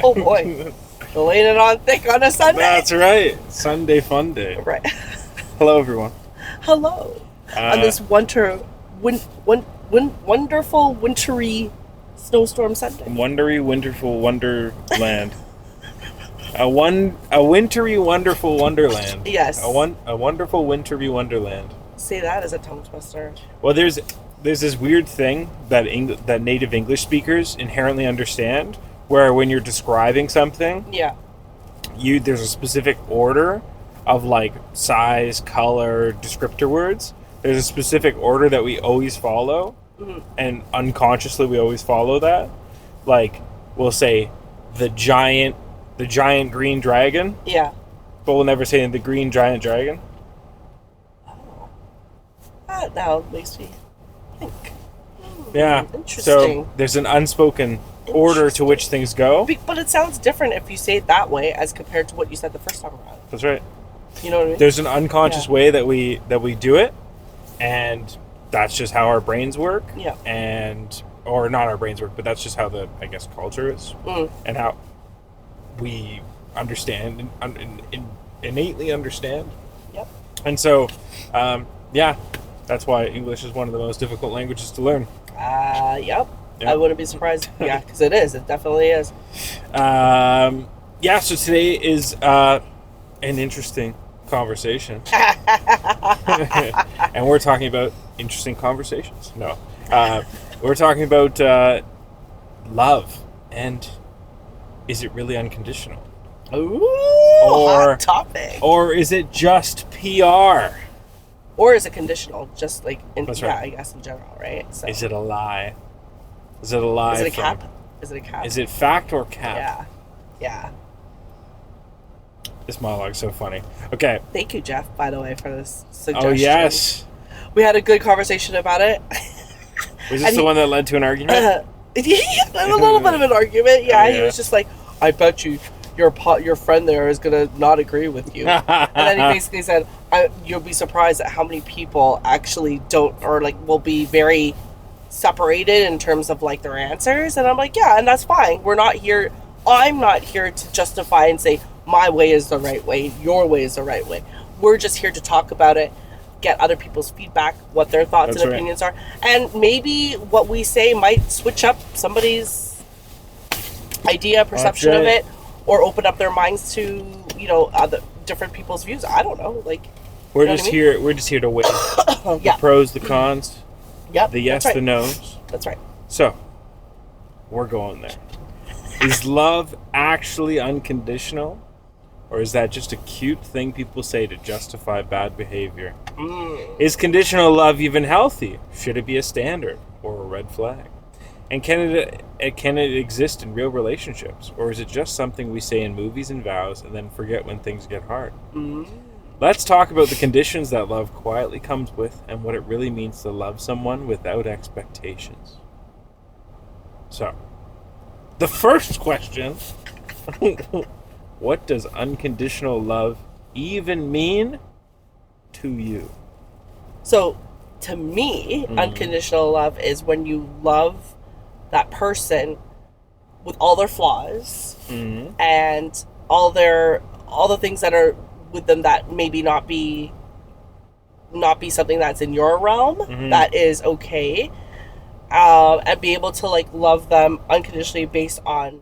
Oh boy. Laying it on thick on a Sunday. That's right. Sunday fun day. Right. Hello, everyone. Hello. On this wonderful, wintry snowstorm Sunday. Wondery, wonderful wonderland. a wintry, wonderful wonderland. Yes. A wonderful wintry wonderland. Say that as a tongue twister. Well, there's this weird thing that that native English speakers inherently understand, where when you're describing something, yeah, there's a specific order of like size, color, descriptor words. There's a specific order that we always follow, and unconsciously we always follow that. Like we'll say the giant green dragon. Yeah. But we'll never say the green giant dragon. Oh. That now makes me think. Yeah. Interesting. So there's an unspoken order to which things go. But it sounds different if you say it that way as compared to what you said the first time around. That's right. You know what I mean? There's an unconscious way that we do it, and that's just how our brains work. Yeah. Or not our brains work, but that's just how the, I guess, culture is, and how we understand and innately understand. Yep. And so, that's why English is one of the most difficult languages to learn. Yep. I wouldn't be surprised. Yeah, because it is. It definitely is. So today is an interesting conversation. And we're talking about interesting conversations. No. We're talking about love. And is it really unconditional? Ooh, hot or, topic. Or is it just PR? Or is it conditional? Just like, That's right. I guess in general, right? So. Is it a lie? Is it a lie? Is it a cap? Is it a cap? Is it fact or cap? Yeah. This monologue's so funny. Okay. Thank you, Jeff, by the way, for this suggestion. Oh, yes. We had a good conversation about it. Was this the one that led to an argument? A little bit of an argument. Yeah, Oh, he was just like, I bet your friend there is going to not agree with you. And then he basically said, you'll be surprised at how many people actually don't, or like will be very separated in terms of like their answers. And I'm like, yeah, and that's fine. I'm not here to justify and say my way is the right way, your way is the right way. We're just here to talk about it, get other people's feedback, what their thoughts and opinions are. And maybe what we say might switch up somebody's idea, perception of it, or open up their minds to, other different people's views. I don't know. Like we're just here to weigh the pros, the cons. Yep. The yes, the no's. That's right. So, we're going there. Is love actually unconditional? Or is that just a cute thing people say to justify bad behavior? Is conditional love even healthy? Should it be a standard or a red flag? And can it exist in real relationships? Or is it just something we say in movies and vows and then forget when things get hard? Let's talk about the conditions that love quietly comes with and what it really means to love someone without expectations. So, the first question, what does unconditional love even mean to you? So, to me, unconditional love is when you love that person with all their flaws and all the things that are with them that maybe not be something that's in your realm that is okay, and be able to like love them unconditionally based on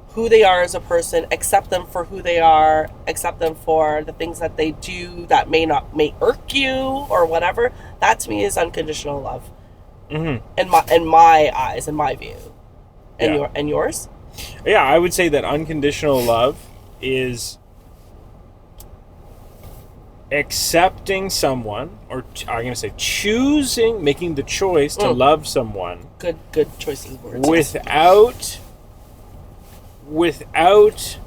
who they are as a person, accept them for who they are, accept them for the things that they do that may irk you or whatever. That to me is unconditional love. In my eyes, in my view. And yours? Yeah, I would say that unconditional love is accepting someone, or I'm going to say making the choice to love someone. Good choices of words. Without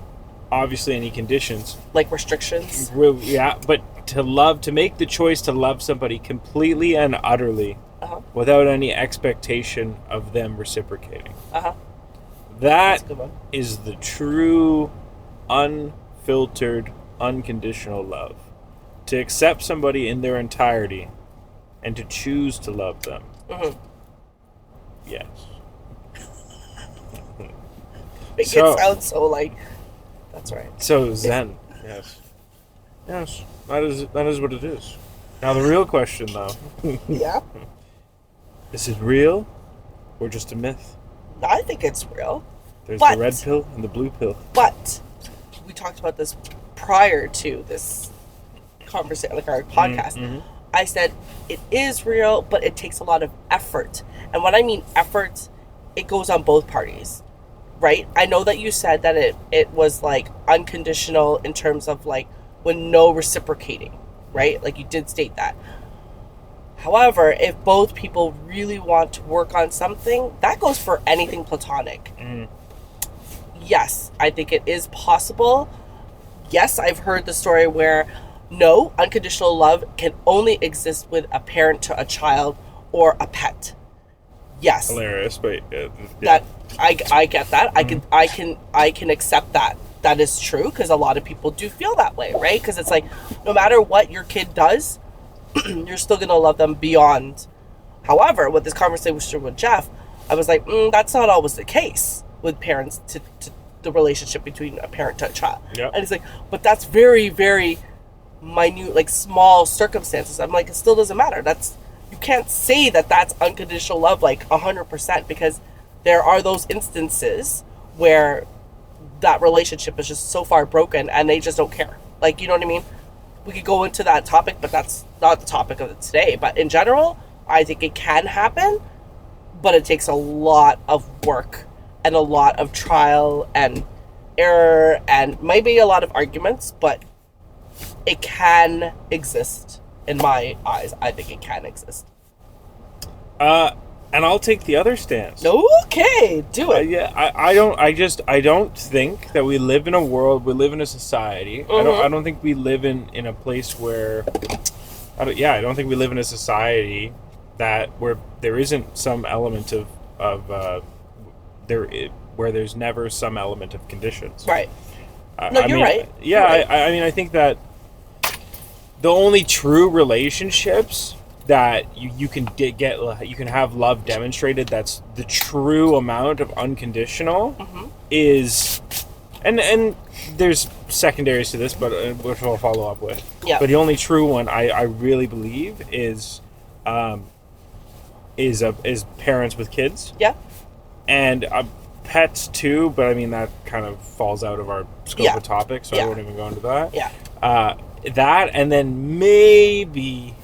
obviously any conditions. Like restrictions? Yeah, but to make the choice to love somebody completely and utterly without any expectation of them reciprocating. That is the true, unfiltered, unconditional love. To accept somebody in their entirety and to choose to love them. Yes. make it sound so like that's right. So Zen, yes, that is what it is. Now the real question, though, Yeah, is it real or just a myth? I think it's real. There's the red pill and the blue pill. But we talked about this prior to this conversation, like our podcast. Mm-hmm. I said it is real, but it takes a lot of effort. And when I mean effort, it goes on both parties, right? I know that you said that it was like unconditional in terms of like when no reciprocating, right? Like you did state that. However, if both people really want to work on something, that goes for anything platonic. Mm. Yes, I think it is possible. Yes, I've heard the story where no, unconditional love can only exist with a parent to a child or a pet. Yes. Hilarious, but that I get that. I can accept that. That is true because a lot of people do feel that way, right? Because it's like no matter what your kid does, you're still gonna love them beyond. However, with this conversation with Jeff, I was like, that's not always the case with parents to the relationship between a parent to a child. Yep. And he's like, but that's very, very minute, like small circumstances. I'm like, it still doesn't matter. You can't say that that's unconditional love like 100% because there are those instances where that relationship is just so far broken and they just don't care. Like, you know what I mean? We could go into that topic, but that's not the topic of it today. But in general, I think it can happen, but it takes a lot of work and a lot of trial and error and maybe a lot of arguments, but it can exist. In my eyes, I think it can exist. And I'll take the other stance. Okay, do it. Yeah, I don't think that we live in a world, we live in a society. Mm-hmm. I don't think we live in a place where, I don't think we live in a society where there isn't some element where there's never some element of conditions. Right. You're right. Yeah, you're right. I mean, I think that the only true relationships that you can you can have love demonstrated that's the true amount of unconditional is, and there's secondaries to this, but which I'll follow up with. Yeah. But the only true one I really believe is parents with kids. Yeah. And pets too, but I mean that kind of falls out of our scope of topic, so I won't even go into that. Yeah. That, and then maybe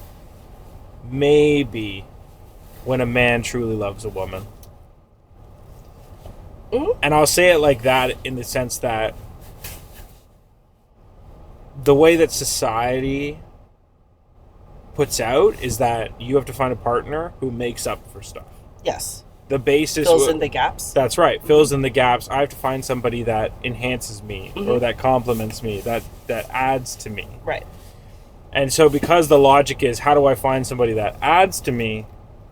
when a man truly loves a woman. Mm-hmm. And I'll say it like that in the sense that the way that society puts out is that you have to find a partner who makes up for stuff. Yes. The basis fills in the gaps. That's right. Fills in the gaps. I have to find somebody that enhances me or that complements me, that adds to me. Right. And so because the logic is, how do I find somebody that adds to me?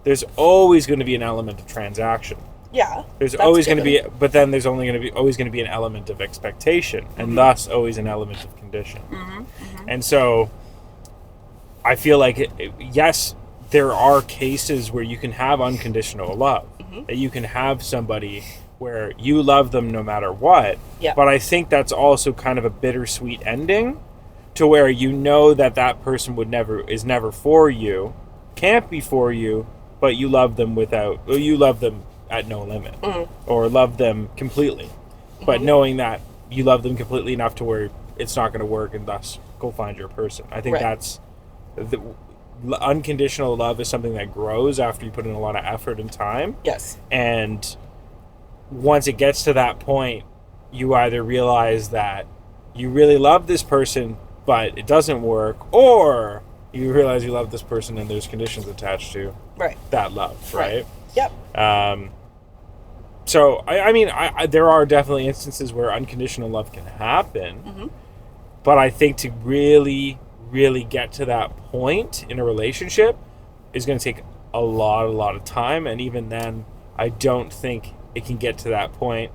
There's always going to be an element of transaction. Yeah. There's always going to be, but then there's always going to be an element of expectation, and thus always an element of condition. And so I feel like, yes, there are cases where you can have unconditional love, that you can have somebody where you love them no matter what. Yeah. But I think that's also kind of a bittersweet ending to where you know that person is never for you, can't be for you, but you love them at no limit, or love them completely. But knowing that you love them completely enough to where it's not going to work, and thus go find your person. I think that's unconditional love is something that grows after you put in a lot of effort and time. Yes. And once it gets to that point, you either realize that you really love this person, but it doesn't work, or you realize you love this person and there's conditions attached to that love, right? Yep. So, I mean, there are definitely instances where unconditional love can happen, but I think to really get to that point in a relationship is going to take a lot of time, and even then, I don't think it can get to that point,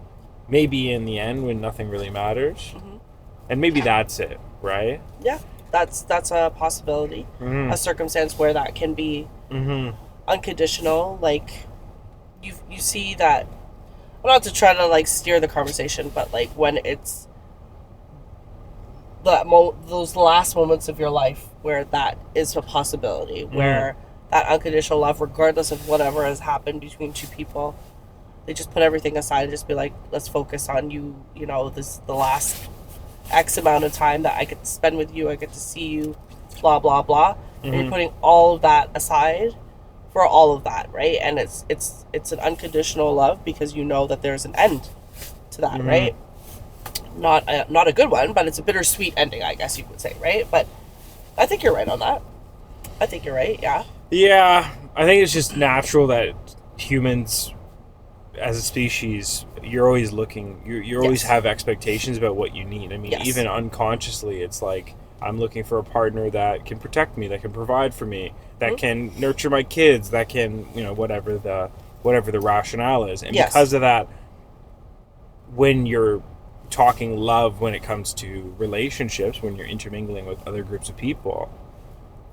maybe in the end when nothing really matters, and maybe that's it, right? Yeah, that's a possibility, a circumstance where that can be unconditional. Like you see that well, not to try to like steer the conversation, but like when it's those last moments of your life where that is a possibility, where that unconditional love, regardless of whatever has happened between two people, they just put everything aside and just be like, let's focus on you, you know, the last X amount of time that I get to spend with you, I get to see you, blah, blah, blah. And you're putting all of that aside for all of that, right? And it's an unconditional love because you know that there's an end to that, right? Not a good one, but it's a bittersweet ending, I guess you could say, right? But I think you're right on that. I think you're right, yeah. Yeah, I think it's just natural that humans, as a species, you're always looking, you always have expectations about what you need. I mean, even unconsciously, it's like, I'm looking for a partner that can protect me, that can provide for me, that can nurture my kids, that can, you know, whatever the rationale is. And because of that, when you're talking love, when it comes to relationships, when you're intermingling with other groups of people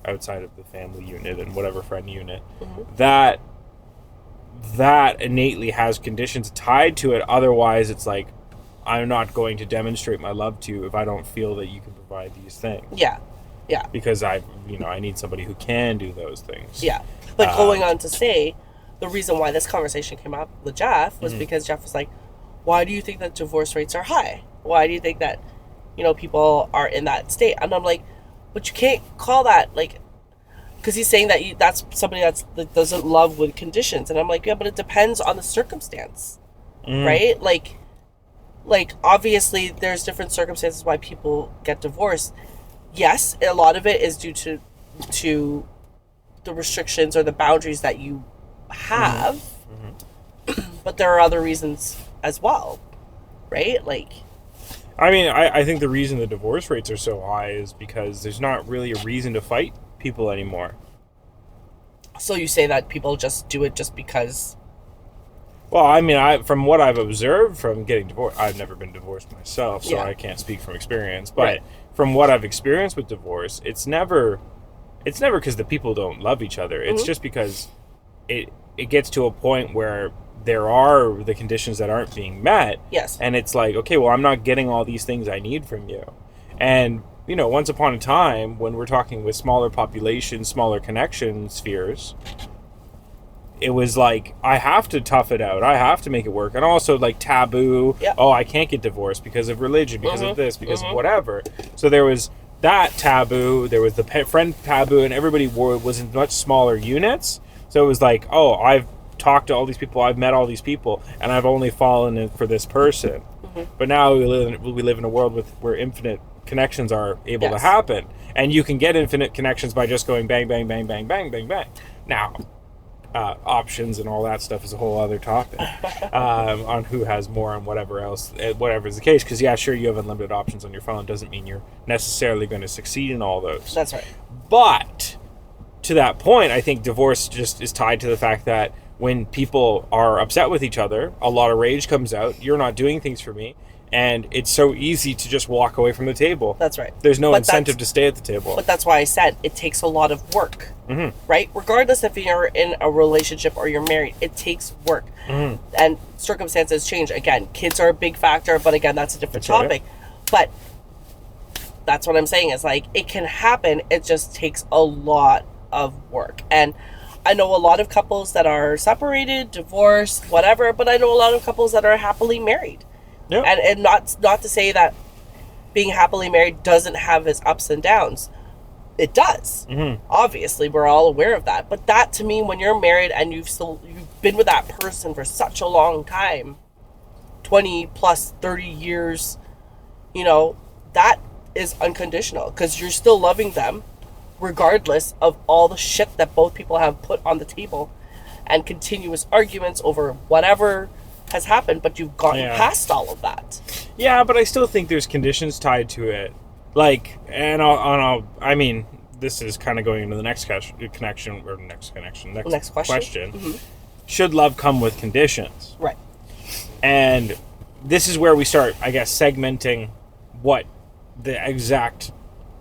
outside of the family unit and whatever friend unit, that innately has conditions tied to it. Otherwise, it's like, I'm not going to demonstrate my love to you if I don't feel that you can provide these things. Yeah. Because I need somebody who can do those things. Yeah. But going on to say, the reason why this conversation came up with Jeff was because Jeff was like, why do you think that divorce rates are high? Why do you think that, you know, people are in that state? And I'm like, but you can't call that, like, because he's saying that that's somebody that doesn't love with conditions. And I'm like, yeah, but it depends on the circumstance, right? Like, obviously, there's different circumstances why people get divorced. Yes, a lot of it is due to the restrictions or the boundaries that you have. But there are other reasons as well, right? Like, I mean, I think the reason the divorce rates are so high is because there's not really a reason to fight people anymore. So you say that people just do it just because... Well, I mean, from what I've observed from getting divorced, I've never been divorced myself, so I can't speak from experience. But from what I've experienced with divorce, it's never because the people don't love each other. It's just because it gets to a point where there are the conditions that aren't being met. Yes. And it's like, okay, well, I'm not getting all these things I need from you. And, you know, once upon a time, when we're talking with smaller populations, smaller connection spheres, it was like, I have to tough it out. I have to make it work. And also, like, taboo. Yep. Oh, I can't get divorced because of religion, because of this, because of whatever. So there was that taboo. There was the friend taboo, and everybody was in much smaller units. So it was like, oh, I've talked to all these people, I've met all these people, and I've only fallen in for this person. But now we live in a world where infinite connections are able to happen. And you can get infinite connections by just going bang, bang, bang, bang, bang, bang, bang. Now... options and all that stuff is a whole other topic on who has more and whatever else, whatever is the case. Because sure, you have unlimited options on your phone. It doesn't mean you're necessarily going to succeed in all those. That's right. But to that point, I think divorce just is tied to the fact that when people are upset with each other, a lot of rage comes out. You're not doing things for me. And it's so easy to just walk away from the table. That's right. There's no incentive to stay at the table. But that's why I said it takes a lot of work, right? Regardless if you're in a relationship or you're married, it takes work. And circumstances change. Again, kids are a big factor, but again, that's a different topic. Right. But that's what I'm saying is, like, it can happen. It just takes a lot of work. And I know a lot of couples that are separated, divorced, whatever, but I know a lot of couples that are happily married. Yeah. And not to say that being happily married doesn't have its ups and downs. It does. Obviously, we're all aware of that. But that, to me, when you're married and you've been with that person for such a long time, 20 plus 30 years, you know, that is unconditional. Because you're still loving them regardless of all the shit that both people have put on the table and continuous arguments over whatever has happened, but you've gotten past all of that. Yeah, but I still think there's conditions tied to it. Like, and I mean, this is kind of going into the next question. Should love come with conditions? Right. And this is where we start, I guess, segmenting what the exact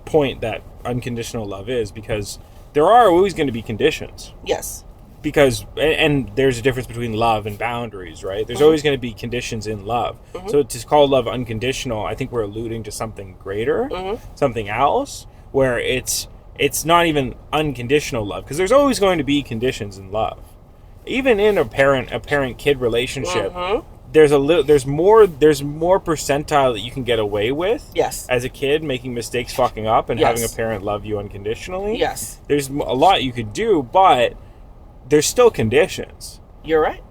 point that unconditional love is, because there are always going to be conditions. Yes. because and there's a difference between love and boundaries, right? There's always going to be conditions in love. So to call love unconditional, I think we're alluding to something greater, something else, where it's not even unconditional love, because there's always going to be conditions in love. Even in a parent-kid relationship, there's more percentile that you can get away with. Yes. As a kid, making mistakes, fucking up, and having a parent love you unconditionally. Yes. There's a lot you could do, but there's still conditions. You're right.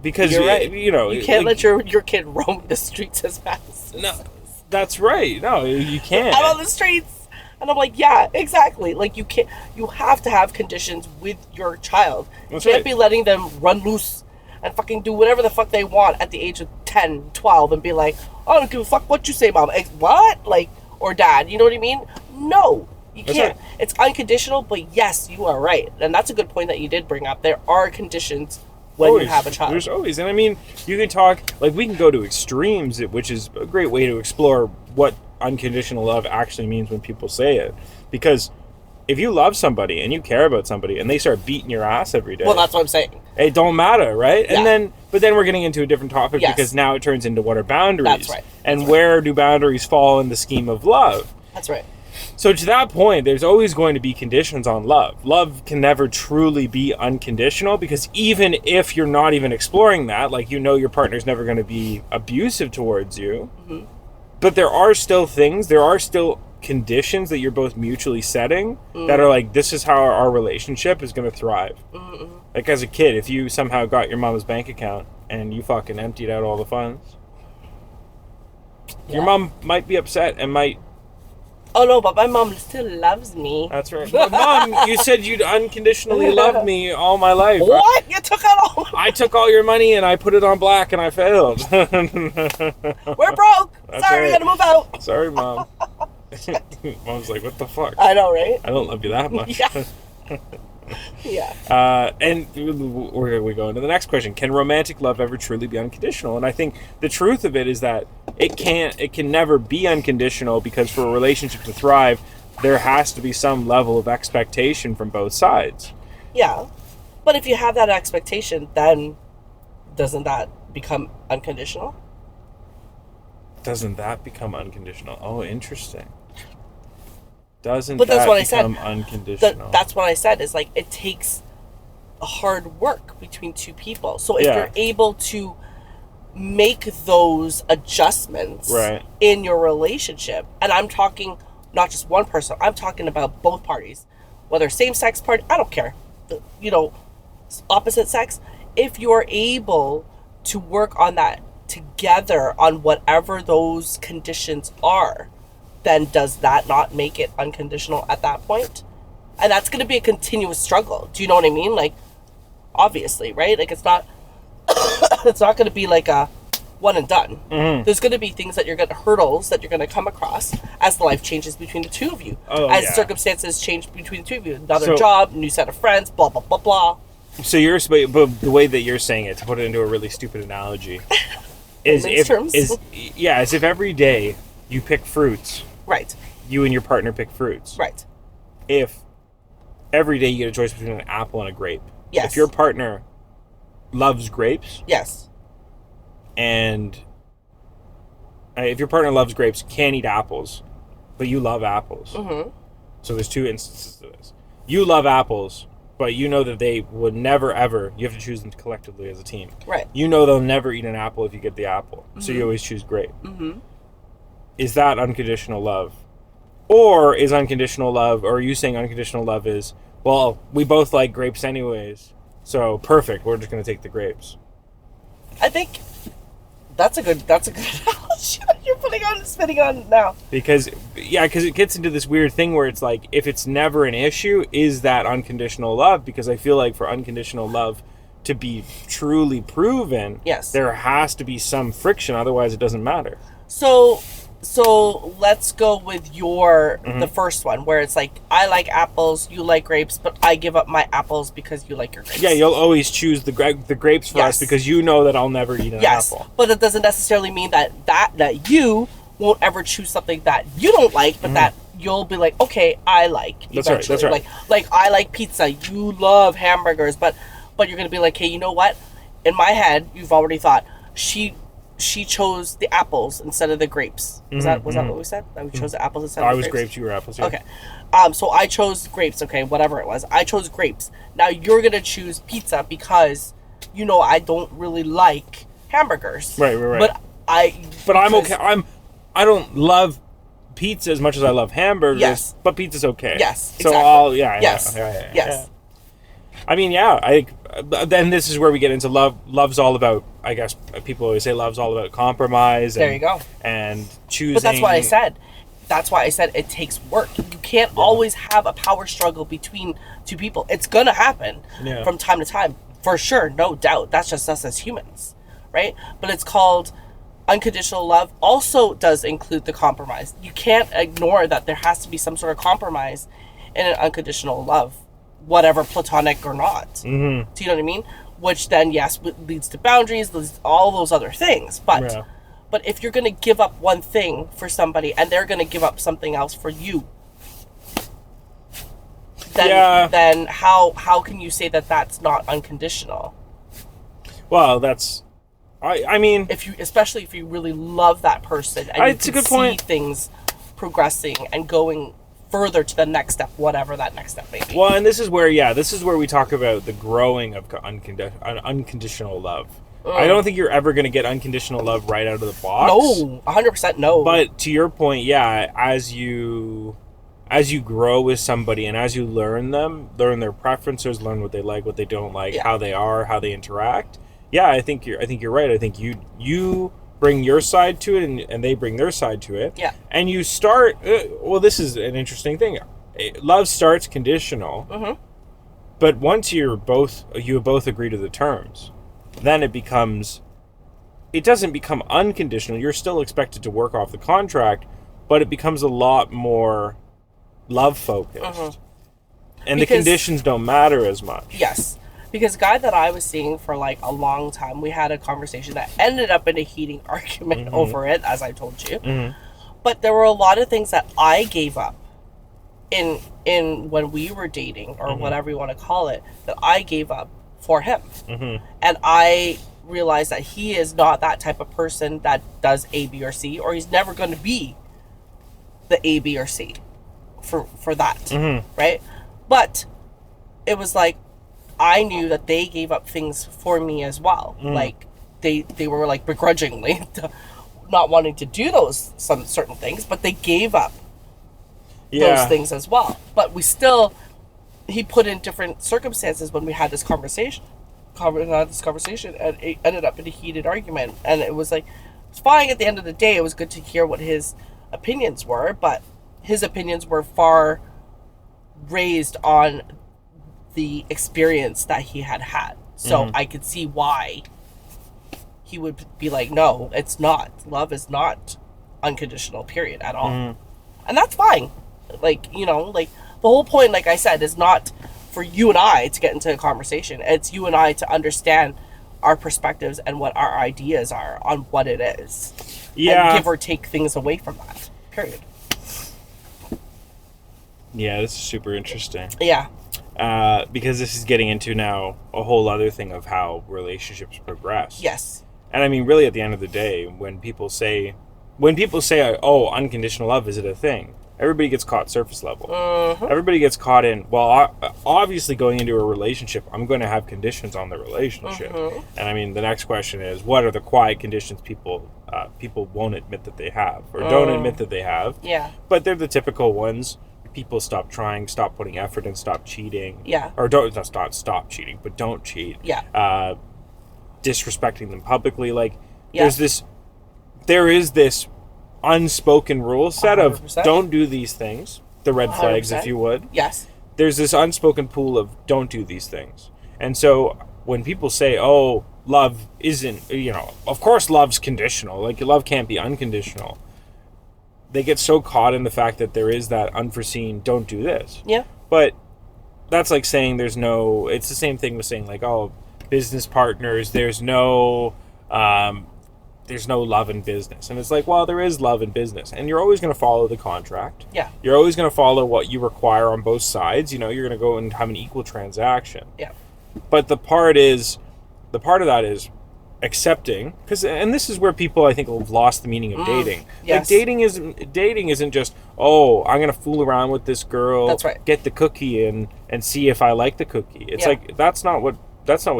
Because you're right. You can't let your kid roam the streets as fast. No, that's right. No, you can't. Out on the streets. And I'm like, yeah, exactly. Like, you have to have conditions with your child. You can't be letting them run loose and fucking do whatever the fuck they want at the age of 10, 12 and be like, oh, I don't give a fuck what you say, mom. What? Like, or dad, you know what I mean? No, you can't. Right. It's unconditional, but yes, you are right. And that's a good point that you did bring up. There are conditions when you have a child. There's always. And I mean, you can talk, like, we can go to extremes, which is a great way to explore what unconditional love actually means when people say it. Because if you love somebody and you care about somebody and they start beating your ass every day, well, that's what I'm saying, it don't matter, right? Yeah. And then we're getting into a different topic, because now it turns into what are boundaries. That's right. And where do boundaries fall in the scheme of love? That's right. So to that point, there's always going to be conditions on love. Love can never truly be unconditional, because even if you're not even exploring that, like, your partner's never going to be abusive towards you, but there are still conditions that you're both mutually setting that are like, this is how our relationship is going to thrive. Like, as a kid, if you somehow got your mama's bank account and you fucking emptied out all the funds, your mom might be upset and might... Oh no, but my mom still loves me. That's right. But Mom, you said you'd unconditionally love me all my life. What? You took out all... I took all your money and I put it on black and I failed. We're broke. Sorry, we gotta move out. Sorry, Mom. Mom's like, what the fuck? I know, right? I don't love you that much. Yeah. Yeah. And we go into the next question. Can romantic love ever truly be unconditional? And I think the truth of it is that it can never be unconditional, because for a relationship to thrive, there has to be some level of expectation from both sides. Yeah. But if you have that expectation, then doesn't that become unconditional? Doesn't that become unconditional? Oh, interesting. Doesn't but that's that what become I said. Unconditional? That's what I said, is like, it takes hard work between two people. So if you're able to make those adjustments in your relationship, and I'm talking not just one person, I'm talking about both parties, whether same-sex party, I don't care, opposite sex, if you're able to work on that together on whatever those conditions are, then does that not make it unconditional at that point? And that's going to be a continuous struggle. Do you know what I mean? Like, obviously, right? Like, it's not it's not going to be like a one and done. There's going to be things that hurdles that you're going to come across as the life changes between the two of you. Circumstances change between the two of you. Another job, new set of friends, blah, blah, blah, blah. So but the way that you're saying it, to put it into a really stupid analogy, as if every day you pick fruits. Right. You and your partner pick fruits. Right. If every day you get a choice between an apple and a grape. Yes. If your partner loves grapes. Yes. And if your partner loves grapes, can't eat apples, but you love apples. So there's two instances to this. You love apples, but you know that they would never, ever, you have to choose them collectively as a team. Right. You know they'll never eat an apple if you get the apple. So you always choose grape. Is that unconditional love? Or is unconditional love, or are you saying unconditional love is, well, we both like grapes anyways, so perfect, we're just going to take the grapes? I think that's a good analogy you're spinning on now. Because it gets into this weird thing where it's like, if it's never an issue, is that unconditional love? Because I feel like for unconditional love to be truly proven, there has to be some friction, otherwise it doesn't matter. So let's go with the first one, where it's like, I like apples, you like grapes, but I give up my apples because you like your grapes. Yeah, you'll always choose the grapes for us because you know that I'll never eat an apple. But that doesn't necessarily mean that you won't ever choose something that you don't like, but that you'll be like, okay, I like eventually. That's right. Like I like pizza. You love hamburgers, but you're gonna be like, hey, you know what? In my head, you've already thought she chose the apples instead of the grapes. Was that what we said? That we chose the apples instead of the grapes? I was grapes, you were apples, yeah. Okay. So I chose grapes, okay, whatever it was. I chose grapes. Now you're going to choose pizza because, I don't really like hamburgers. Right. But I'm okay. I don't love pizza as much as I love hamburgers, yes. But pizza's okay. Yes, exactly. So yes. I mean, then this is where we get into love. Love's all about, I guess people always say love's all about compromise. There you go. And choosing. But that's what I said. That's why I said it takes work. You can't always have a power struggle between two people. It's going to happen from time to time. For sure, no doubt. That's just us as humans, right? But it's called unconditional love. Also does include the compromise. You can't ignore that there has to be some sort of compromise in an unconditional love, whatever, platonic or not. Mm-hmm. Do you know what I mean? Which then, yes, leads to boundaries, leads to all those other things. But if you're going to give up one thing for somebody and they're going to give up something else for you, then how can you say that that's not unconditional? Well, that's... I mean... Especially if you really love that person and you can see things progressing and going further to the next step, whatever that next step may be. Well, and this is where we talk about the growing of unconditional love. I don't think you're ever going to get unconditional love right out of the box. No, 100% no. But to your point, as you grow with somebody and as you learn their preferences, learn what they like, what they don't like, how they are, how they interact. Yeah, I think you're right. I think you bring your side to it and they bring their side to it. Yeah. And you start, this is an interesting thing. Love starts conditional. Mm-hmm. But once you both agree to the terms, then it doesn't become unconditional. You're still expected to work off the contract, but it becomes a lot more love focused. Mm-hmm. And the conditions don't matter as much. Yes. Because the guy that I was seeing for like a long time, we had a conversation that ended up in a heating argument mm-hmm. over it, as I told you. Mm-hmm. But there were a lot of things that I gave up in when we were dating, or mm-hmm. whatever you want to call it, that I gave up for him. Mm-hmm. And I realized that he is not that type of person that does A, B, or C, or he's never going to be the A, B, or C for that, mm-hmm. right? But it was like, I knew that they gave up things for me as well. Mm. Like, they were like begrudgingly not wanting to do some certain things, but they gave up those things as well. But he put in different circumstances when we had this conversation, and it ended up in a heated argument. And it was like, it's fine at the end of the day. It was good to hear what his opinions were, but his opinions were far raised on the experience that he had. So mm-hmm. I could see why he would be like, no, it's not. Love is not unconditional, period, at all. Mm-hmm. And that's fine. Like, the whole point, like I said, is not for you and I to get into a conversation. It's you and I to understand our perspectives and what our ideas are on what it is. Yeah. And give or take things away from that, period. Yeah, this is super interesting. Yeah. Because this is getting into now a whole other thing of how relationships progress. Yes. And I mean, really, at the end of the day, when people say, oh, unconditional love, is it a thing? Everybody gets caught surface level. Mm-hmm. Everybody gets caught in, well, obviously going into a relationship, I'm going to have conditions on the relationship. Mm-hmm. And I mean, the next question is, what are the quiet conditions people won't admit that they have, or don't admit that they have? Yeah. But they're the typical ones. People stop trying, stop putting effort in, stop cheating. Yeah. Or not stop cheating, but don't cheat. Yeah. Disrespecting them publicly. Like, there is this unspoken rule set 100%. Of don't do these things. The red flags, 100%. If you would. Yes. There's this unspoken pool of don't do these things. And so when people say, oh, love isn't, of course love's conditional. Like, love can't be unconditional. They get so caught in the fact that there is that unforeseen, don't do this. Yeah. But that's like saying it's the same thing with saying like, oh, business partners, there's no there's no love in business. And it's like, well, there is love in business. And you're always going to follow the contract. Yeah. You're always going to follow what you require on both sides. You know, you're going to go and have an equal transaction. Yeah. But the part of that is accepting, and this is where people, I think, have lost the meaning of dating. Yes. Like, dating isn't just, oh, I'm going to fool around with this girl. That's right. Get the cookie and see if I like the cookie. It's like, that's not what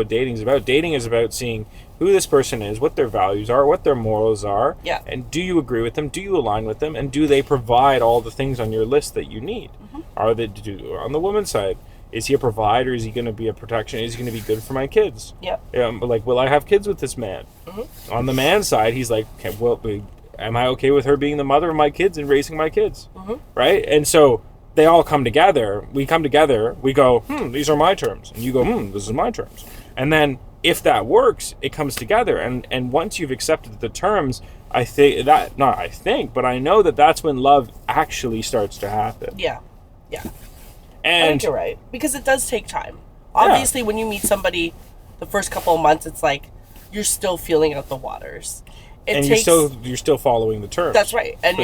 dating is about. Dating is about seeing who this person is, what their values are, what their morals are, and do you agree with them, do you align with them, and do they provide all the things on your list that you need? Are they on the woman's side? Is he a provider? Is he going to be a protection? Is he going to be good for my kids? Like, will I have kids with this man? On the man's side, he's like, okay, well, am I okay with her being the mother of my kids and raising my kids? Right? And so they all come together. We come together. We go, these are my terms. And you go, this is my terms. And then if that works, it comes together. And once you've accepted the terms, I know that that's when love actually starts to happen. Yeah. And I think you're right. Because it does take time. Obviously, when you meet somebody the first couple of months, it's like you're still feeling out the waters. You're still following the terms. That's right. And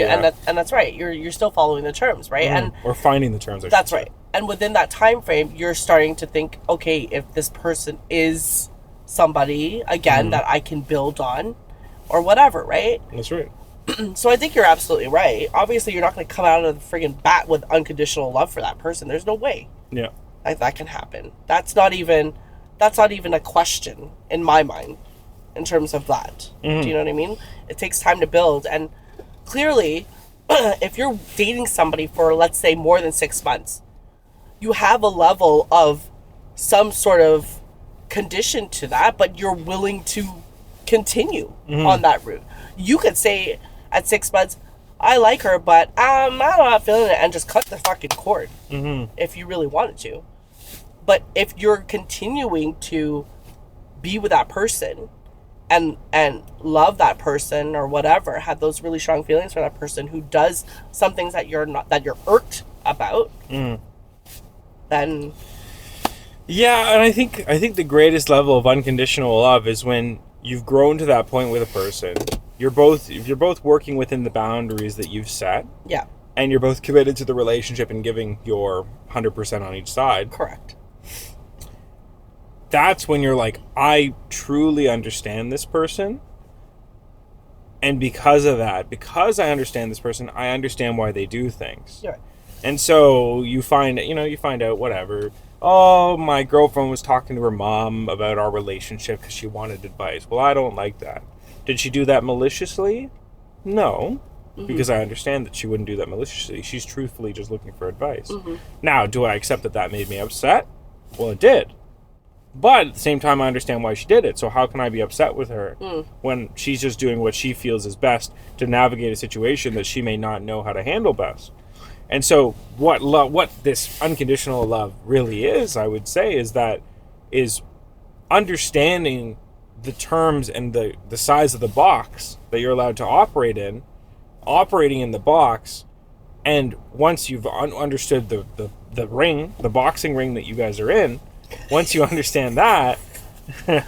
that's right. You're still following the terms, right? Or finding the terms. That's right. And within that time frame, you're starting to think, okay, if this person is somebody, again, that I can build on or whatever, right? That's right. So I think you're absolutely right. Obviously, you're not going to come out of the friggin' bat with unconditional love for that person. There's no way. Yeah. That can happen. That's not even a question in my mind in terms of that. Do you know what I mean? It takes time to build. And clearly, if you're dating somebody for, let's say, more than 6 months, you have a level of some sort of condition to that, but you're willing to continue on that route. You could say at 6 months, I like her, but I'm not feeling it, and just cut the fucking cord if you really wanted to. But if you're continuing to be with that person and love that person or whatever, have those really strong feelings for that person who does some things that you're irked about, then yeah. And I think the greatest level of unconditional love is when you've grown to that point with a person. You're both working within the boundaries that you've set. Yeah. And you're both committed to the relationship and giving your 100% on each side. Correct. That's when you're like, I truly understand this person. And because of that, because I understand this person, I understand why they do things. You're right. And so you find out whatever. Oh, my girlfriend was talking to her mom about our relationship because she wanted advice. Well, I don't like that. Did she do that maliciously? No, because I understand that she wouldn't do that maliciously. She's truthfully just looking for advice. Now, do I accept that made me upset? Well, it did. But at the same time, I understand why she did it. So how can I be upset with her when she's just doing what she feels is best to navigate a situation that she may not know how to handle best? And so what this unconditional love really is, I would say, is understanding the terms and the size of the box that you're allowed to operate in, operating in the box, and once you've understood the ring, the boxing ring that you guys are in, once you understand that, now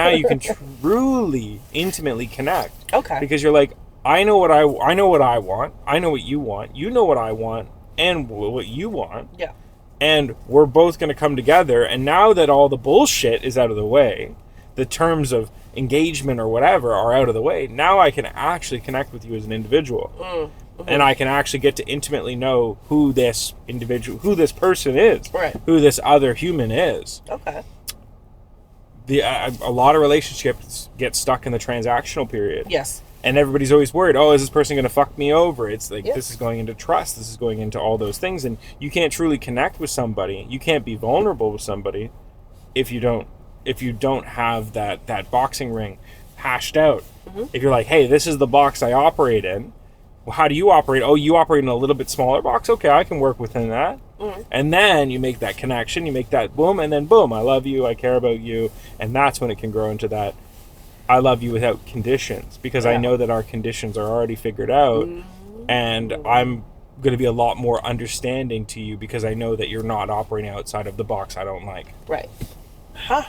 you can truly intimately connect. Okay. Because you're like, I know what I want. I know what you want. You know what I want and what you want. Yeah. And we're both going to come together. And now that all the bullshit is out of the way, the terms of engagement or whatever are out of the way, now I can actually connect with you as an individual. And I can actually get to intimately know who this person is, right? Who this other human is. Okay. A lot of relationships get stuck in the transactional period. Yes. And everybody's always worried, oh, is this person going to fuck me over? It's like, This is going into trust. This is going into all those things. And you can't truly connect with somebody. You can't be vulnerable with somebody if you don't have that boxing ring hashed out. If you're like, hey, this is the box I operate in. Well, how do you operate? Oh, you operate in a little bit smaller box? Okay, I can work within that. And then you make that connection. You make that boom, and then boom, I love you. I care about you. And that's when it can grow into that I love you without conditions, because I know that our conditions are already figured out, and I'm going to be a lot more understanding to you because I know that you're not operating outside of the box I don't like. Right. Huh.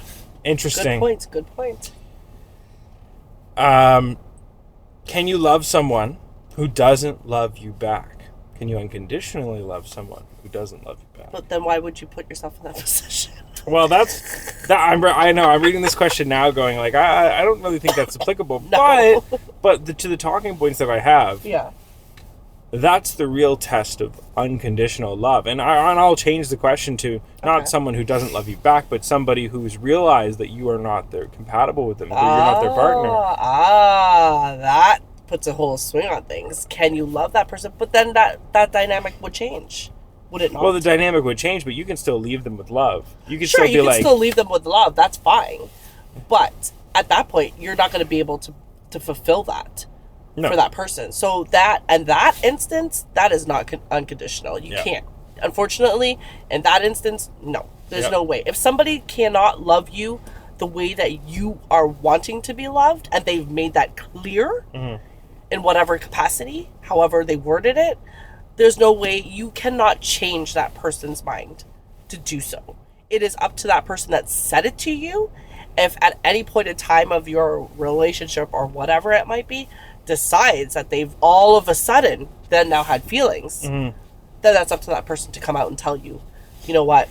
Interesting. Good point. Can you love someone who doesn't love you back? Can you unconditionally love someone who doesn't love you back? But then why would you put yourself in that position? Well, I know. I'm reading this question now, going like, I don't really think that's applicable. No. But to the talking points that I have, Yeah. that's the real test of unconditional love. And I'll change the question to not someone who doesn't love you back, but somebody who's realized that you are not compatible with them, that you're not their partner. That puts a whole swing on things. Can you love that person? But then that dynamic would change, would it not? Well, the dynamic would change, but you can still leave them with love. You can sure, still be you can still leave them with love. That's fine. But at that point, you're not going to be able to fulfill that. No. For that person. So that instance, that is not unconditional. You can't. Unfortunately, in that instance, no. There's no way. If somebody cannot love you the way that you are wanting to be loved, and they've made that clear in whatever capacity, however they worded it, there's no way. You cannot change that person's mind to do so. It is up to that person that said it to you. If at any point in time of your relationship or whatever it might be, decides that they've all of a sudden then now had feelings, then that's up to that person to come out and tell you, you know what,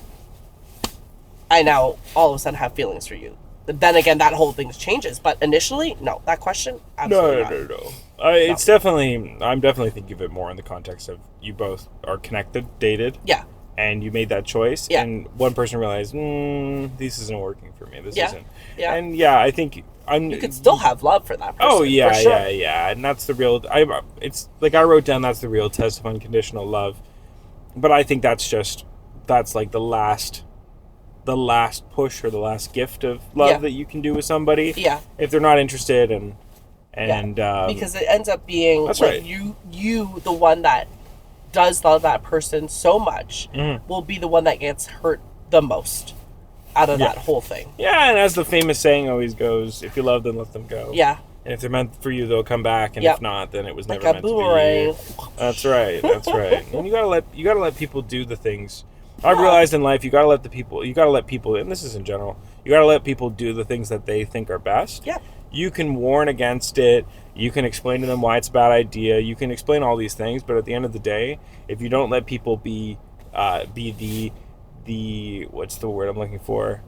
I now all of a sudden have feelings for you. Then again, that whole thing changes. But initially, no, that question, absolutely no. It's definitely, I'm definitely thinking of it more in the context of you both are connected, dated. Yeah. And you made that choice, and one person realized, this isn't working for me. This isn't. Yeah. And I think you could still have love for that person. Oh yeah, for sure. yeah. And that's the real. It's like I wrote down. That's the real test of unconditional love. But I think that's like the last push or the last gift of love that you can do with somebody. Yeah. If they're not interested and because it ends up being that's like right. you the one that does love that person so much will be the one that gets hurt the most out of that whole thing. Yeah, and as the famous saying always goes, if you love them, let them go. Yeah. And if they're meant for you, they'll come back, and if not, then it was never like meant a boomerang. to be. That's right. And you gotta let people do the things. I've realized in life you gotta let people, and this is in general, you gotta let people do the things that they think are best. Yeah. You can warn against it. You can explain to them why it's a bad idea. You can explain all these things, but at the end of the day, if you don't let people be the what's the word I'm looking for?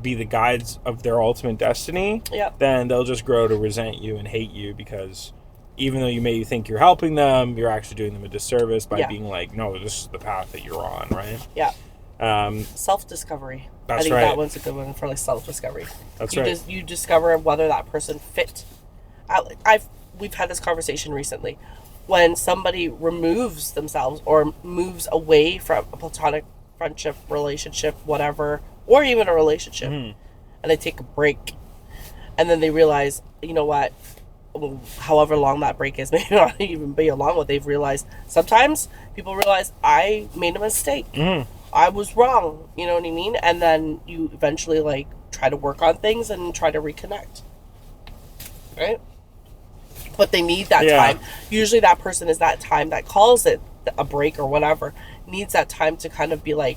Be the guides of their ultimate destiny, then they'll just grow to resent you and hate you, because even though you may think you're helping them, you're actually doing them a disservice by being like, no, this is the path that you're on, right? Yeah. Self-discovery. That's I think right. that one's a good one for like self-discovery. That's right. You discover whether that person fit. We've had this conversation recently. When somebody removes themselves or moves away from a platonic friendship, relationship, whatever, or even a relationship, and they take a break, and then they realize, you know what, however long that break is, maybe not even be a long one, they've realized, sometimes people realize, I made a mistake. I was wrong, you know what I mean? And then you eventually like try to work on things and try to reconnect. Right? But they need that time. Usually that person is that time that calls it a break or whatever, needs that time to kind of be like,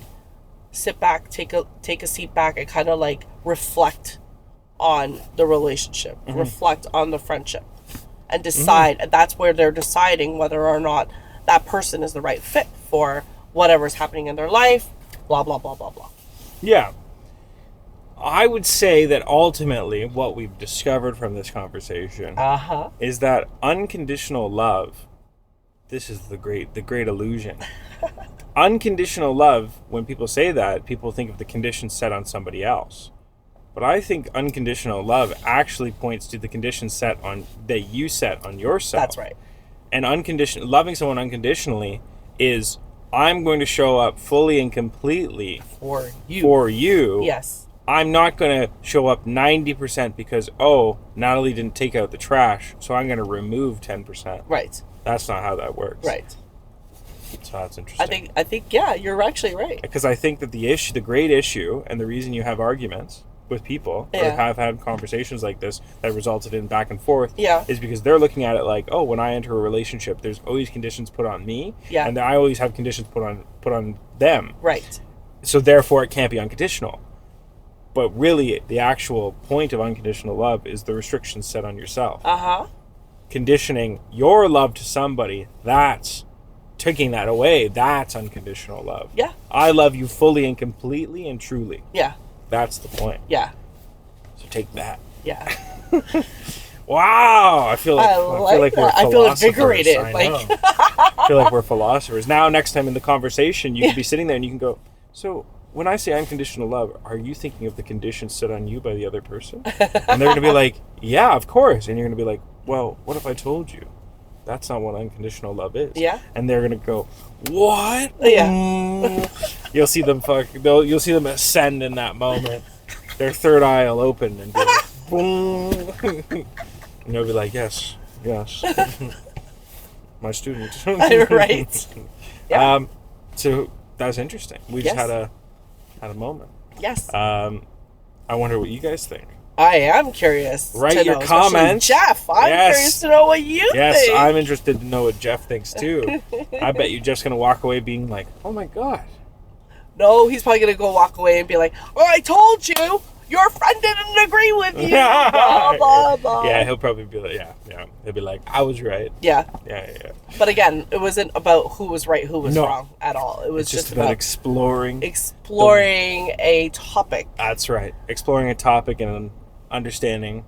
sit back, take a seat back, and kind of like reflect on the relationship, reflect on the friendship, and decide. And that's where they're deciding whether or not that person is the right fit for whatever's happening in their life, blah, blah, blah, blah, blah. Yeah. I would say that ultimately what we've discovered from this conversation is that unconditional love, this is the great illusion. Unconditional love, when people say that, people think of the conditions set on somebody else. But I think unconditional love actually points to the conditions that you set on yourself. That's right. And loving someone unconditionally is, I'm going to show up fully and completely for you. Yes. I'm not going to show up 90% because, Nathalie didn't take out the trash, so I'm going to remove 10%. Right. That's not how that works. Right. So that's interesting. I think, yeah, you're actually right. Because I think that the great issue, and the reason you have arguments with people, or have had conversations like this that resulted in back and forth, is because they're looking at it like, when I enter a relationship, there's always conditions put on me, and I always have conditions put on them. Right. So therefore, it can't be unconditional. But really, the actual point of unconditional love is the restrictions set on yourself. Conditioning your love to somebody, that's taking that away. That's unconditional love. Yeah. I love you fully and completely and truly. Yeah. That's the point. Yeah. So take that. Yeah. Wow. I feel like we're philosophers. I feel invigorated. I feel like we're philosophers. Now, next time in the conversation, you can be sitting there and you can go, so when I say unconditional love, are you thinking of the conditions set on you by the other person? And they're going to be like, yeah, of course. And you're going to be like, well, what if I told you? That's not what unconditional love is. Yeah. And they're gonna go, what? Yeah. You'll see them you'll see them ascend in that moment. Their third eye will open and be like, boom. And you'll be like, yes, my student. Right. Yeah. So that's interesting. We just had a moment. Yes. I wonder what you guys think. I am curious. Write your comments. Jeff, I'm curious to know what you think. Yes, I'm interested to know what Jeff thinks too. I bet you're just going to walk away being like, oh my God. No, he's probably going to go walk away and be like, oh, I told you. Your friend didn't agree with you. Blah, blah, blah. Yeah, he'll probably be like, yeah. He'll be like, I was right. Yeah. Yeah. But again, it wasn't about who was right, who was wrong at all. It was just about exploring a topic. That's right. Exploring a topic and understanding.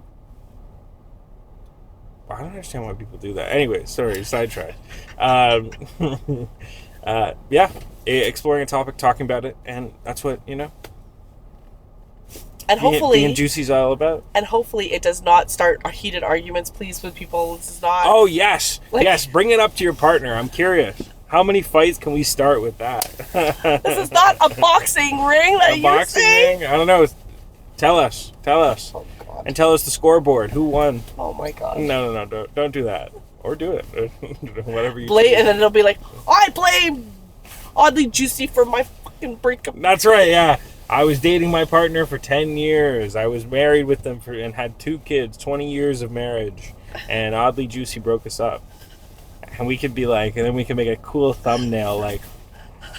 I don't understand why people do that. Anyway, sorry, sidetrack. Exploring a topic, talking about it, and that's what, and hopefully being juicy's all about. And hopefully it does not start heated arguments, please, with people. This is not. Oh yes, yes. Bring it up to your partner. I'm curious. How many fights can we start with that? This is not a boxing ring that you say. Ring? I don't know. Tell us. Oh, God. And tell us the scoreboard. Who won? Oh my God. No. Don't do that. Or do it. Whatever you. And then it'll be like, I blame Oddly Juicy for my fucking breakup. That's right. Yeah. I was dating my partner for 10 years. I was married with them and had 2 kids, 20 years of marriage. And Oddly Juicy broke us up. And we could be like, and then we can make a cool thumbnail like,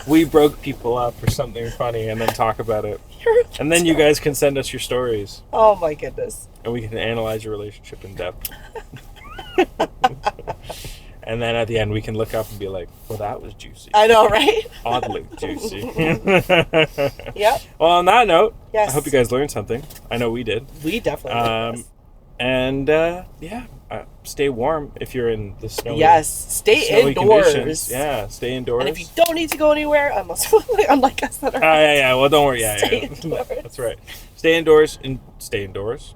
we broke people up or something funny and then talk about it. And then you guys can send us your stories. Oh my goodness. And we can analyze your relationship in depth. And then at the end, we can look up and be like, well, that was juicy. I know, right? Oddly juicy. Yep. Well, on that note, yes. I hope you guys learned something. I know we did. We definitely did. And, stay warm if you're in the snowy stay indoors. Conditions. Yeah, stay indoors. And if you don't need to go anywhere, unlike us that are... well, don't worry. Stay indoors. That's right. Stay indoors and stay indoors.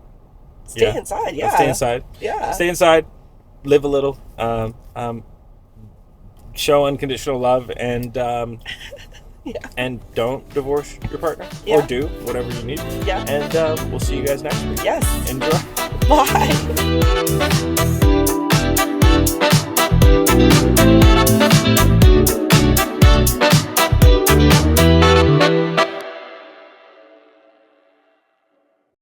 Stay inside, yeah. Stay inside. Yeah. Stay inside. Live a little. Show unconditional love and and don't divorce your partner or do whatever you need. Yeah. And we'll see you guys next week. Yes. Enjoy. Bye.